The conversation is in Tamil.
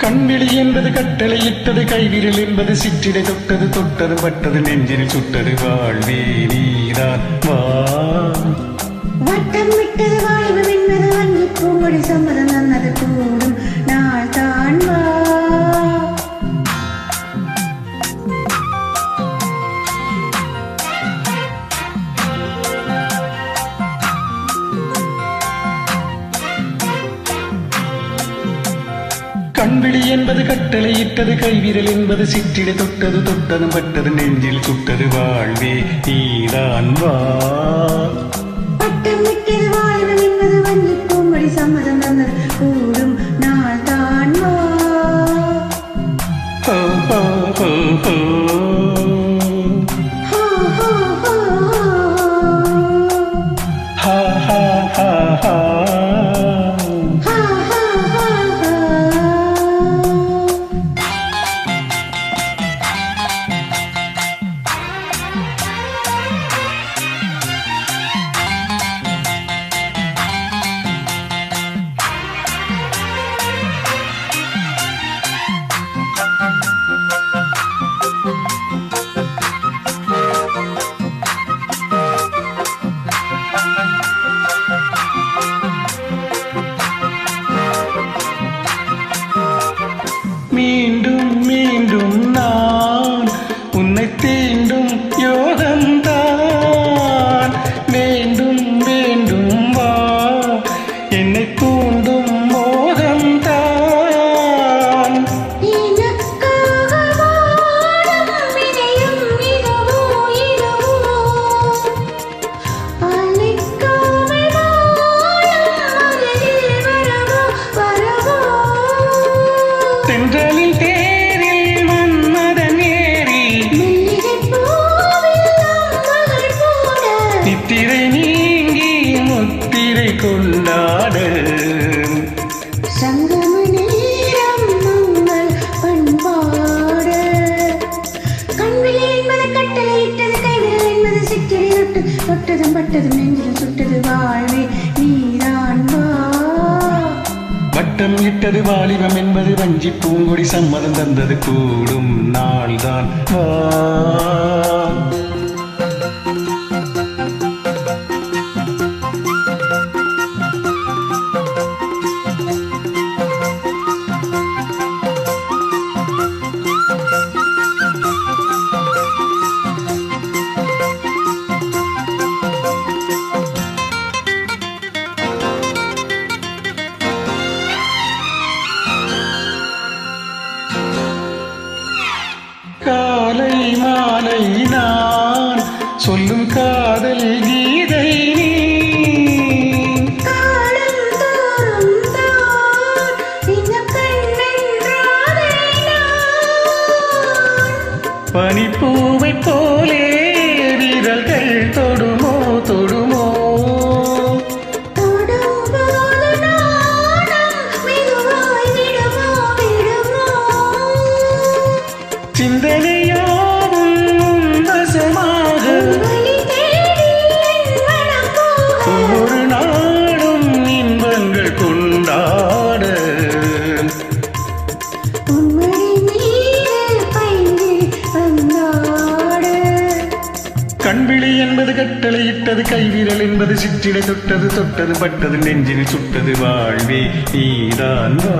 கண்விழி என்பது கட்டளையிட்டது, கைவிரல் என்பது சிற்றிடை தொட்டது, தொட்டது பட்டது நெஞ்சில் சுட்டது, வாழ்வே நீதான் வா. வட்டம் விட்டது வாழ்வு என்பது வங்கி பூங்கொடி, சம்மதம் தந்தது கூடும் நாள் தான் வா. கண்விழி என்பது கட்டளையிட்டது, கைவிரல் என்பது சிற்றிடை தொட்டது, தொட்டது பட்டது நெஞ்சில் சுட்டது, வாழ்வே நீதான் வா. வட்டம் விட்டது வாழ்வு என்பது வங்கி பூங்கொடி, சம்மதம் தந்தது கூடும் நாள் தான் வா. ஹோ ஹோ ஹோ ஹோ. ஹோ ஹோ ஹோ. ஹா ஹா ஹா ஹா. மீண்டும் மீண்டும் நான் உன்னை தீண்டும் யோகம்தான், வேண்டும் வேண்டும் வா, என்னை தூண்டும் மோகம்தான். தென்றலில் தேரில் மன்மதன் ஏறி, நித்திரை நீங்கி முத்திரை கொண்டாட, சங்கம நேரம் மங்கள் பண்பாட. கண்விழி என்பது கட்டளையிட்டது, கைவிரல் என்பது சிற்றிடை தொட்டது, தொட்டதும் பட்டதும் நெஞ்சில் சுட்டது, வாழ்வே நீதான் வா. வட்டம் இட்டது வாலிபம் என்பது வஞ்சி பூங்கொடி, சம்மதம் தந்தது கூடும் நாள்தான் வா. காலை மாலை நான் சொல்லும் காதல் கீதை நீ, காலம் தோறும் தான் இந்த கண்ணென்றாதை நான். பனிப்பூவை போலே விரல்கள் தொடுமோ தொடுமோ, தொடும்போது நாணம் மெதுவாய் விடுமோ விடுமோ. சிந்தனையோடும் வசமாக வழி தேடி என் மனம் போக, ஒவ்வொரு நாடும் இன்பங்கள் கொண்டாட, உன்மடி மீது பைந்து வந்தாட. கண்விழி என்பது கட்டளையிட்டது, கைவிரல் என்பது சிற்றிடை தொட்டது, தொட்டது பட்டது நெஞ்சில் சுட்டது, வாழ்வே நீதான் வா.